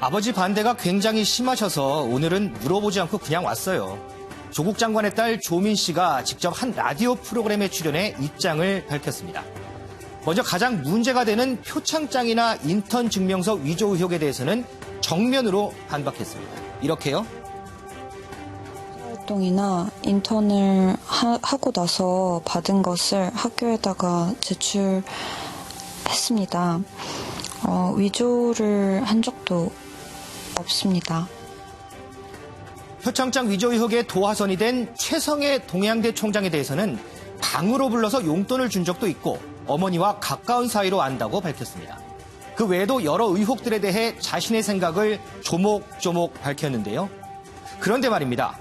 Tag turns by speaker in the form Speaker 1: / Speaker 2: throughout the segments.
Speaker 1: 아버지 반대가 굉장히 심하셔서 오늘은 물어보지 않고 그냥 왔어요. 조국 장관의 딸 조민 씨가 직접 한 라디오 프로그램에 출연해 입장을 밝혔습니다. 먼저 가장 문제가 되는 표창장이나 인턴 증명서 위조 의혹에 대해서는 정면으로 반박했습니다. 이렇게요.
Speaker 2: 활동이나 인턴을 하고 나서 받은 것을 학교에다가 제출했습니다. 위조를 한 적도 없습니다.
Speaker 1: 표창장 위조 의혹에 도화선이 된 최성해 동양대 총장에 대해서는 방으로 불러서 용돈을 준 적도 있고 어머니와 가까운 사이로 안다고 밝혔습니다. 그 외에도 여러 의혹들에 대해 자신의 생각을 조목조목 밝혔는데요. 그런데 말입니다.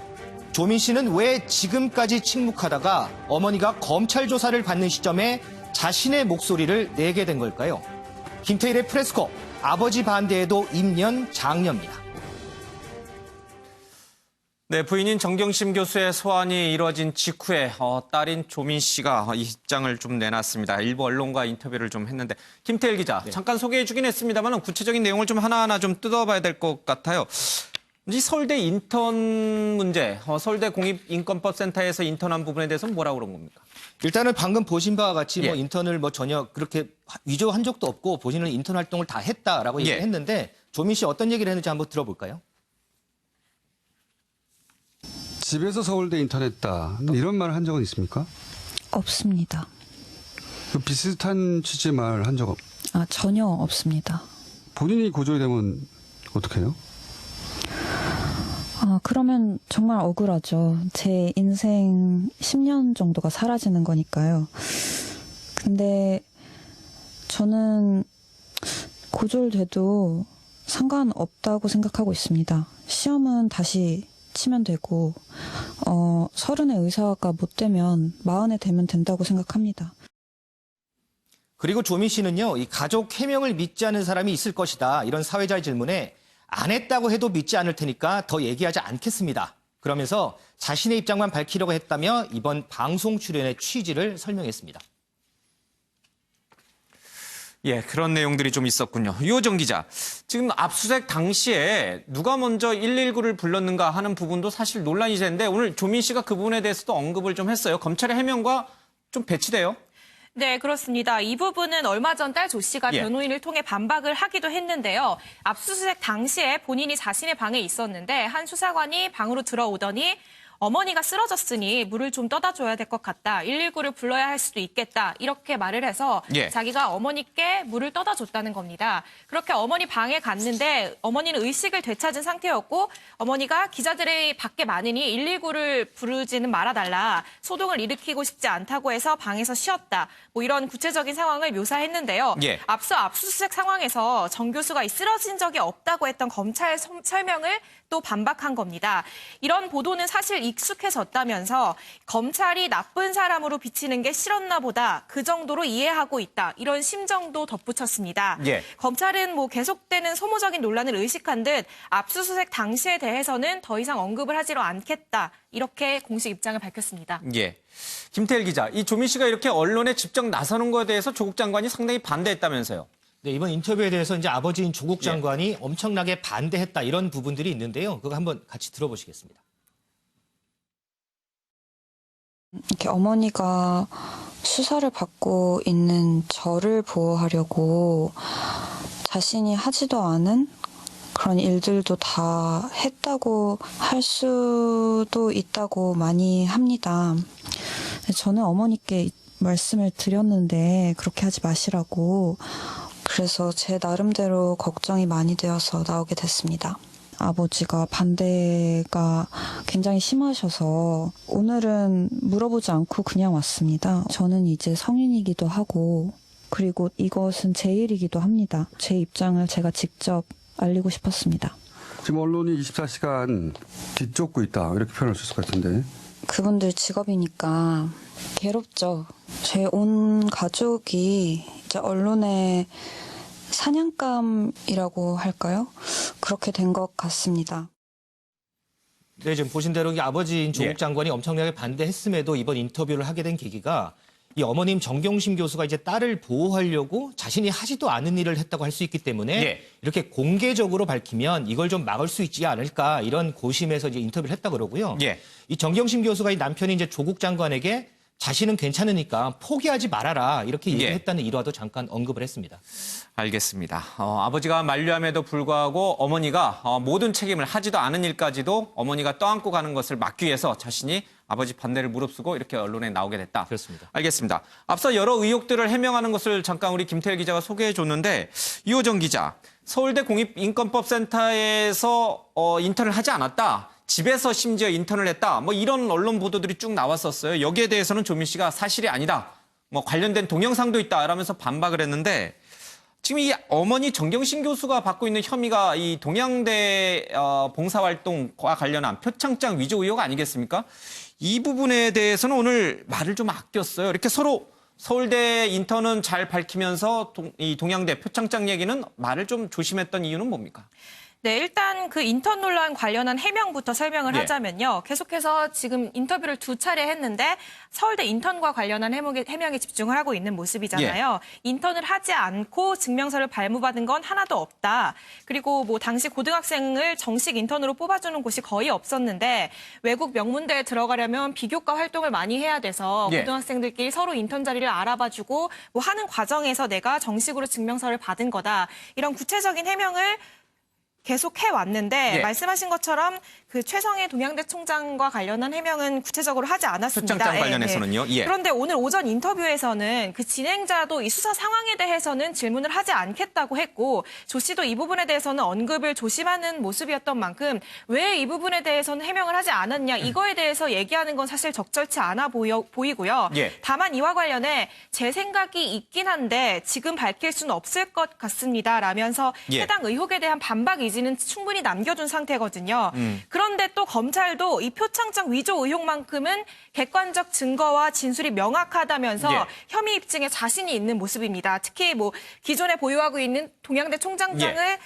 Speaker 1: 조민 씨는 왜 지금까지 침묵하다가 어머니가 검찰 조사를 받는 시점에 자신의 목소리를 내게 된 걸까요? 김태일의 프레스코, 아버지 반대에도 임년 장녀입니다.
Speaker 3: 네, 부인인 정경심 교수의 소환이 이루어진 직후에 딸인 조민 씨가 이 입장을 좀 내놨습니다. 일부 언론과 인터뷰를 좀 했는데 김태일 기자,
Speaker 1: 네.
Speaker 3: 잠깐 소개해 주긴 했습니다만 구체적인 내용을 좀 하나하나 좀 뜯어봐야 될 것 같아요. 이 서울대 인턴 문제, 서울대 공익인권법센터에서 인턴한 부분에 대해서는 뭐라고 그런 겁니까?
Speaker 1: 일단은 방금 보신 바와 같이
Speaker 3: 예.
Speaker 1: 인턴을 전혀 그렇게 위조한 적도 없고 본인은 인턴 활동을 다 했다라고
Speaker 3: 예.
Speaker 1: 얘기했는데 조민 씨 어떤 얘기를 했는지 한번 들어볼까요?
Speaker 4: 집에서 서울대 인턴했다. 이런 말을 한 적은 있습니까?
Speaker 2: 없습니다.
Speaker 4: 그 비슷한 취지의 말 한 적
Speaker 2: 전혀 없습니다.
Speaker 4: 본인이 고졸이 되면 어떻게 해요?
Speaker 2: 그러면 정말 억울하죠. 제 인생 10년 정도가 사라지는 거니까요. 근데 저는 고졸돼도 상관없다고 생각하고 있습니다. 시험은 다시 치면 되고 30의 의사가 못 되면 40에 되면 된다고 생각합니다.
Speaker 1: 그리고 조민 씨는요, 이 가족 해명을 믿지 않는 사람이 있을 것이다. 이런 사회자의 질문에 안 했다고 해도 믿지 않을 테니까 더 얘기하지 않겠습니다. 그러면서 자신의 입장만 밝히려고 했다며 이번 방송 출연의 취지를 설명했습니다.
Speaker 3: 예, 그런 내용들이 좀 있었군요. 유호정 기자, 지금 압수수색 당시에 누가 먼저 119를 불렀는가 하는 부분도 사실 논란이 되는데 오늘 조민 씨가 그 부분에 대해서도 언급을 좀 했어요. 검찰의 해명과 좀 배치돼요?
Speaker 5: 네, 그렇습니다. 이 부분은 얼마 전 딸 조 씨가
Speaker 3: 예.
Speaker 5: 변호인을 통해 반박을 하기도 했는데요. 압수수색 당시에 본인이 자신의 방에 있었는데 한 수사관이 방으로 들어오더니 어머니가 쓰러졌으니 물을 좀 떠다 줘야 될 것 같다. 119를 불러야 할 수도 있겠다. 이렇게 말을 해서
Speaker 3: 예.
Speaker 5: 자기가 어머니께 물을 떠다 줬다는 겁니다. 그렇게 어머니 방에 갔는데 어머니는 의식을 되찾은 상태였고 어머니가 기자들이 밖에 많으니 119를 부르지는 말아달라. 소동을 일으키고 싶지 않다고 해서 방에서 쉬었다. 뭐 이런 구체적인 상황을 묘사했는데요.
Speaker 3: 예.
Speaker 5: 앞서 압수수색 상황에서 정 교수가 쓰러진 적이 없다고 했던 검찰 설명을 또 반박한 겁니다. 이런 보도는 사실 익숙해졌다면서 검찰이 나쁜 사람으로 비치는 게 싫었나 보다. 그 정도로 이해하고 있다. 이런 심정도 덧붙였습니다.
Speaker 3: 예.
Speaker 5: 검찰은 계속되는 소모적인 논란을 의식한 듯 압수수색 당시에 대해서는 더 이상 언급을 하지로 않겠다. 이렇게 공식 입장을 밝혔습니다.
Speaker 3: 예. 김태일 기자, 이 조민 씨가 이렇게 언론에 직접 나서는 것에 대해서 조국 장관이 상당히 반대했다면서요?
Speaker 1: 네, 이번 인터뷰에 대해서 이제 아버지인 조국 장관이 엄청나게 반대했다 이런 부분들이 있는데요. 그거 한번 같이 들어보시겠습니다.
Speaker 2: 이렇게 어머니가 수사를 받고 있는 저를 보호하려고 자신이 하지도 않은 그런 일들도 다 했다고 할 수도 있다고 많이 합니다. 저는 어머니께 말씀을 드렸는데 그렇게 하지 마시라고. 그래서 제 나름대로 걱정이 많이 되어서 나오게 됐습니다. 아버지가 반대가 굉장히 심하셔서 오늘은 물어보지 않고 그냥 왔습니다. 저는 이제 성인이기도 하고 그리고 이것은 제 일이기도 합니다. 제 입장을 제가 직접 알리고 싶었습니다.
Speaker 4: 지금 언론이 24시간 뒤쫓고 있다 이렇게 표현할 수 있을 것 같은데.
Speaker 2: 그분들 직업이니까 괴롭죠. 제 온 가족이 이제 언론의 사냥감이라고 할까요? 그렇게 된 것 같습니다.
Speaker 1: 네, 지금 보신 대로 아버지인 조국 장관이 엄청나게 반대했음에도 이번 인터뷰를 하게 된 계기가 이 어머님 정경심 교수가 이제 딸을 보호하려고 자신이 하지도 않은 일을 했다고 할 수 있기 때문에
Speaker 3: 예.
Speaker 1: 이렇게 공개적으로 밝히면 이걸 좀 막을 수 있지 않을까 이런 고심에서 이제 인터뷰를 했다 그러고요.
Speaker 3: 예.
Speaker 1: 이 정경심 교수가 이 남편이 이제 조국 장관에게 자신은 괜찮으니까 포기하지 말아라 이렇게 얘기했다는 일화도 잠깐 언급을 했습니다.
Speaker 3: 알겠습니다. 아버지가 만류함에도 불구하고 어머니가 모든 책임을 하지도 않은 일까지도 어머니가 떠안고 가는 것을 막기 위해서 자신이 아버지 반대를 무릅쓰고 이렇게 언론에 나오게 됐다.
Speaker 1: 그렇습니다.
Speaker 3: 알겠습니다. 앞서 여러 의혹들을 해명하는 것을 잠깐 우리 김태일 기자가 소개해 줬는데 이호정 기자, 서울대 공익인권법센터에서 인턴을 하지 않았다. 집에서 심지어 인턴을 했다. 뭐 이런 언론 보도들이 쭉 나왔었어요. 여기에 대해서는 조민 씨가 사실이 아니다. 뭐 관련된 동영상도 있다. 라면서 반박을 했는데 지금 이 어머니 정경심 교수가 받고 있는 혐의가 이 동양대 봉사활동과 관련한 표창장 위조 의혹 아니겠습니까? 이 부분에 대해서는 오늘 말을 좀 아꼈어요. 이렇게 서로 서울대 인턴은 잘 밝히면서 이 동양대 표창장 얘기는 말을 좀 조심했던 이유는 뭡니까?
Speaker 5: 네, 일단 그 인턴 논란 관련한 해명부터 설명을
Speaker 3: 예.
Speaker 5: 하자면요. 계속해서 지금 인터뷰를 2차례 했는데 서울대 인턴과 관련한 해명에 집중을 하고 있는 모습이잖아요. 인턴을 하지 않고 증명서를 발부받은 건 하나도 없다. 그리고 뭐 당시 고등학생을 정식 인턴으로 뽑아주는 곳이 거의 없었는데 외국 명문대에 들어가려면 비교과 활동을 많이 해야 돼서
Speaker 3: 예.
Speaker 5: 고등학생들끼리 서로 인턴 자리를 알아봐주고 뭐 하는 과정에서 내가 정식으로 증명서를 받은 거다. 이런 구체적인 해명을 계속 해왔는데
Speaker 3: 예.
Speaker 5: 말씀하신 것처럼 그 최성해 동양대 총장과 관련한 해명은 구체적으로 하지 않았습니다.
Speaker 3: 표창장 관련해서는요? 예.
Speaker 5: 그런데 오늘 오전 인터뷰에서는 그 진행자도 이 수사 상황에 대해서는 질문을 하지 않겠다고 했고 조 씨도 이 부분에 대해서는 언급을 조심하는 모습이었던 만큼 왜 이 부분에 대해서는 해명을 하지 않았냐 이거에 대해서 얘기하는 건 사실 적절치 않아 보이고요.
Speaker 3: 예.
Speaker 5: 다만 이와 관련해 제 생각이 있긴 한데 지금 밝힐 수는 없을 것 같습니다. 라면서
Speaker 3: 예.
Speaker 5: 해당 의혹에 대한 반박 의지는 충분히 남겨둔 상태거든요. 그런데 또 검찰도 이 표창장 위조 의혹만큼은 객관적 증거와 진술이 명확하다면서
Speaker 3: 예.
Speaker 5: 혐의 입증에 자신이 있는 모습입니다. 특히 뭐 기존에 보유하고 있는 동양대 총장상을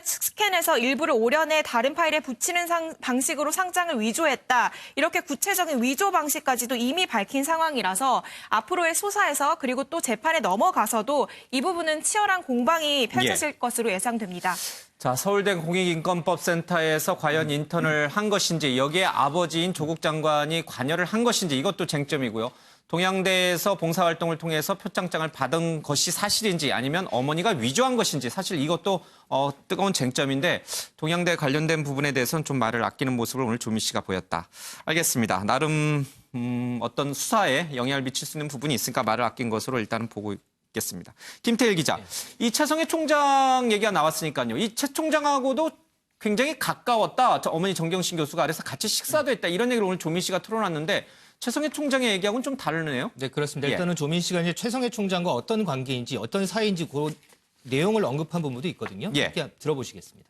Speaker 5: 스캔해서 일부를 오련해 다른 파일에 붙이는 방식으로 상장을 위조했다. 이렇게 구체적인 위조 방식까지도 이미 밝힌 상황이라서 앞으로의 수사에서 그리고 또 재판에 넘어가서도 이 부분은 치열한 공방이 펼쳐질 것으로 예상됩니다.
Speaker 3: 자, 서울대 공익인권법센터에서 과연 인턴을 한 것인지 여기에 아버지인 조국 장관이 관여를 한 것인지 이것도 쟁점이고요. 동양대에서 봉사활동을 통해서 표창장을 받은 것이 사실인지 아니면 어머니가 위조한 것인지 사실 이것도 뜨거운 쟁점인데 동양대 관련된 부분에 대해서는 좀 말을 아끼는 모습을 오늘 조민 씨가 보였다. 알겠습니다. 나름 어떤 수사에 영향을 미칠 수 있는 부분이 있으니까 말을 아낀 것으로 일단은 보고 있겠습니다. 김태일 기자, 이 최성해 총장 얘기가 나왔으니까요. 이 최 총장하고도 굉장히 가까웠다. 어머니 정경심 교수가 그래서 같이 식사도 했다. 이런 얘기를 오늘 조민 씨가 토론했는데 최성해 총장의 얘기하고는 좀 다르네요.
Speaker 1: 네, 그렇습니다.
Speaker 3: 예.
Speaker 1: 일단은 조민 씨가 이제 최성해 총장과 어떤 관계인지 어떤 사이인지 그 내용을 언급한 부분도 있거든요.
Speaker 3: 예.
Speaker 1: 함께 들어보시겠습니다.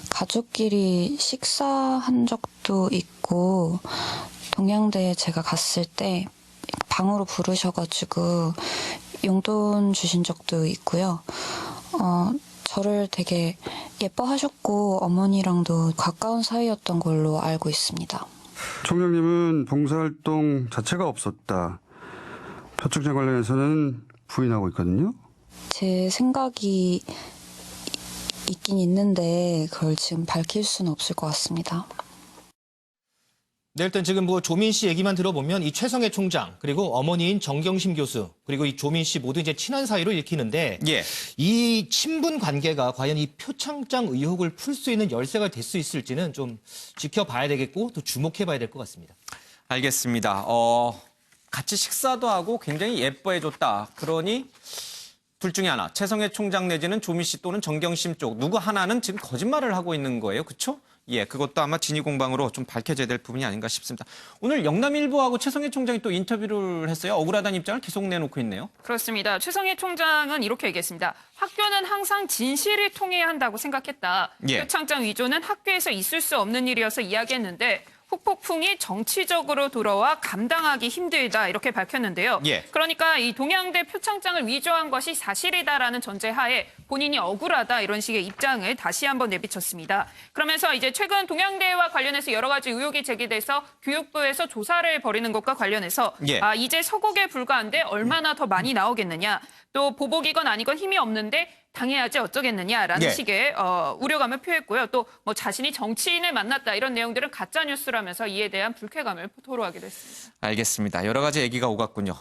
Speaker 2: 가족끼리 식사한 적도 있고 동양대에 제가 갔을 때 방으로 부르셔가지고 용돈 주신 적도 있고요. 저를 되게 예뻐하셨고 어머니랑도 가까운 사이였던 걸로 알고 있습니다.
Speaker 4: 총장님은 봉사활동 자체가 없었다. 표창장 관련해서는 부인하고 있거든요.
Speaker 2: 제 생각이 있긴 있는데 그걸 지금 밝힐 수는 없을 것 같습니다.
Speaker 1: 네, 일단 지금 뭐 조민 씨 얘기만 들어보면 이 최성해 총장 그리고 어머니인 정경심 교수 그리고 이 조민 씨 모두 이제 친한 사이로 읽히는데
Speaker 3: 예.
Speaker 1: 이 친분 관계가 과연 이 표창장 의혹을 풀 수 있는 열쇠가 될 수 있을지는 좀 지켜봐야 되겠고 또 주목해봐야 될 것 같습니다.
Speaker 3: 알겠습니다. 같이 식사도 하고 굉장히 예뻐해줬다. 그러니 둘 중에 하나, 최성해 총장 내지는 조민 씨 또는 정경심 쪽 누구 하나는 지금 거짓말을 하고 있는 거예요. 그렇죠? 예, 그것도 아마 진위 공방으로 좀 밝혀져야 될 부분이 아닌가 싶습니다. 오늘 영남일보하고 최성해 총장이 또 인터뷰를 했어요. 억울하다는 입장을 계속 내놓고 있네요.
Speaker 6: 그렇습니다. 최성해 총장은 이렇게 얘기했습니다. 학교는 항상 진실을 통해야 한다고 생각했다.
Speaker 3: 예.
Speaker 6: 표창장 위조는 학교에서 있을 수 없는 일이어서 이야기했는데 후폭풍이 정치적으로 돌아와 감당하기 힘들다 이렇게 밝혔는데요.
Speaker 3: 예.
Speaker 6: 그러니까 이 동양대 표창장을 위조한 것이 사실이다라는 전제하에 본인이 억울하다 이런 식의 입장을 다시 한번 내비쳤습니다. 그러면서 이제 최근 동양대와 관련해서 여러 가지 의혹이 제기돼서 교육부에서 조사를 벌이는 것과 관련해서
Speaker 3: 예.
Speaker 6: 이제 서곡에 불과한데 얼마나 더 많이 나오겠느냐. 또 보복이건 아니건 힘이 없는데 당해야지 어쩌겠느냐라는
Speaker 3: 예.
Speaker 6: 식의 우려감을 표했고요. 또 뭐 자신이 정치인을 만났다 이런 내용들은 가짜 뉴스라면서 이에 대한 불쾌감을 토로하기도 했습니다.
Speaker 3: 알겠습니다. 여러 가지 얘기가 오갔군요.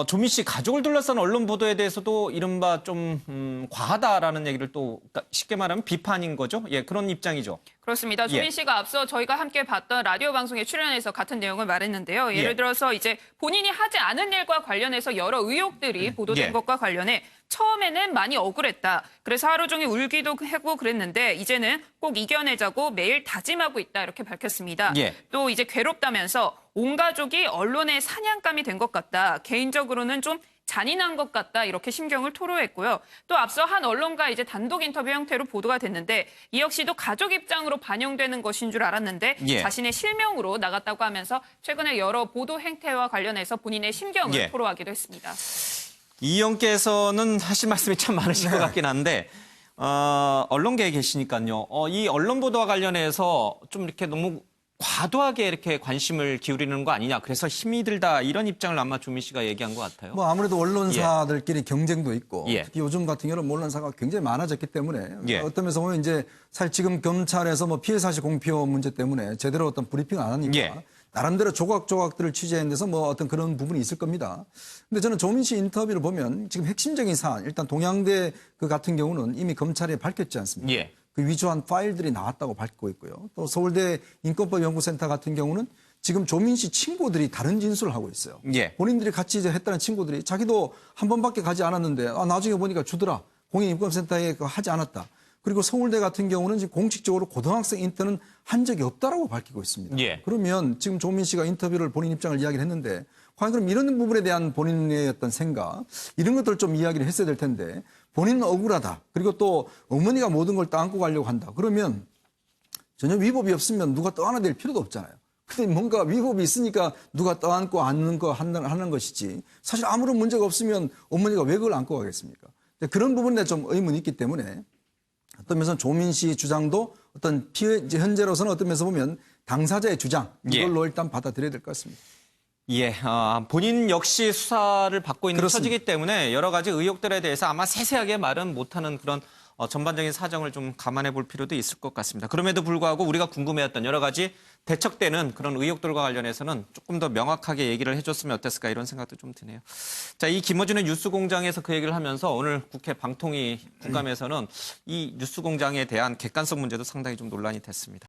Speaker 3: 조민 씨 가족을 둘러싼 언론 보도에 대해서도 이른바 좀 과하다라는 얘기를 또 쉽게 말하면 비판인 거죠? 예, 그런 입장이죠.
Speaker 6: 그렇습니다. 조민
Speaker 3: 예.
Speaker 6: 씨가 앞서 저희가 함께 봤던 라디오 방송에 출연해서 같은 내용을 말했는데요. 예를
Speaker 3: 예.
Speaker 6: 들어서 이제 본인이 하지 않은 일과 관련해서 여러 의혹들이 보도된
Speaker 3: 예.
Speaker 6: 것과 관련해 처음에는 많이 억울했다. 그래서 하루 종일 울기도 하고 그랬는데 이제는 꼭 이겨내자고 매일 다짐하고 있다. 이렇게 밝혔습니다.
Speaker 3: 예.
Speaker 6: 또 이제 괴롭다면서 온 가족이 언론의 사냥감이 된 것 같다. 개인적으로는 좀 잔인한 것 같다 이렇게 심경을 토로했고요. 또 앞서 한 언론과 이제 단독 인터뷰 형태로 보도가 됐는데 이 역시도 가족 입장으로 반영되는 것인 줄 알았는데
Speaker 3: 예.
Speaker 6: 자신의 실명으로 나갔다고 하면서 최근에 여러 보도 행태와 관련해서 본인의 심경을
Speaker 3: 예.
Speaker 6: 토로하기도 했습니다.
Speaker 3: 이영께서는 하실 말씀이 참 많으실 것 같긴 한데 언론계에 계시니까요. 이 언론 보도와 관련해서 좀 이렇게 너무 과도하게 이렇게 관심을 기울이는 거 아니냐. 그래서 힘이 들다 이런 입장을 아마 조민 씨가 얘기한 것 같아요.
Speaker 7: 뭐 아무래도 언론사들끼리 경쟁도 있고
Speaker 3: 예.
Speaker 7: 특히 요즘 같은 경우는 언론사가 굉장히 많아졌기 때문에
Speaker 3: 예.
Speaker 7: 어떤 면에서 보면 이제 사실 지금 검찰에서 뭐 피해 사실 공표 문제 때문에 제대로 어떤 브리핑을 안 하니까
Speaker 3: 예.
Speaker 7: 나름대로 조각조각들을 취재한 데서 뭐 어떤 그런 부분이 있을 겁니다. 근데 저는 조민 씨 인터뷰를 보면 지금 핵심적인 사안 일단 동양대 그 같은 경우는 이미 검찰에 밝혔지 않습니까?
Speaker 3: 예.
Speaker 7: 그 위조한 파일들이 나왔다고 밝히고 있고요. 또 서울대 인권법연구센터 같은 경우는 지금 조민 씨 친구들이 다른 진술을 하고 있어요.
Speaker 3: 예.
Speaker 7: 본인들이 같이 이제 했다는 친구들이 자기도 한 번밖에 가지 않았는데 나중에 보니까 주더라. 공인인권센터에 하지 않았다. 그리고 서울대 같은 경우는 지금 공식적으로 고등학생 인턴은 한 적이 없다라고 밝히고 있습니다.
Speaker 3: 예.
Speaker 7: 그러면 지금 조민 씨가 인터뷰를 본인 입장을 이야기를 했는데 과연 그럼 이런 부분에 대한 본인의 어떤 생각 이런 것들을 좀 이야기를 했어야 될 텐데 본인은 억울하다. 그리고 또 어머니가 모든 걸 떠안고 가려고 한다. 그러면 전혀 위법이 없으면 누가 떠안아댈 필요도 없잖아요. 근데 뭔가 위법이 있으니까 누가 떠안고 안는 거 하는 것이지 사실 아무런 문제가 없으면 어머니가 왜 그걸 안고 가겠습니까? 그런 부분에 좀 의문이 있기 때문에 어떤 면에서는 조민 씨 주장도 어떤 피해 현재로서는 어떤 면에서 보면 당사자의 주장 이걸로 일단 받아들여야 될 것 같습니다.
Speaker 3: 예, 본인 역시 수사를 받고 있는
Speaker 7: 그렇습니다.
Speaker 3: 처지이기 때문에 여러 가지 의혹들에 대해서 아마 세세하게 말은 못하는 그런 전반적인 사정을 좀 감안해 볼 필요도 있을 것 같습니다. 그럼에도 불구하고 우리가 궁금해했던 여러 가지 대척되는 그런 의혹들과 관련해서는 조금 더 명확하게 얘기를 해줬으면 어땠을까 이런 생각도 좀 드네요. 자, 이 김어준의 뉴스공장에서 그 얘기를 하면서 오늘 국회 방통위 국감에서는 이 뉴스공장에 대한 객관성 문제도 상당히 좀 논란이 됐습니다.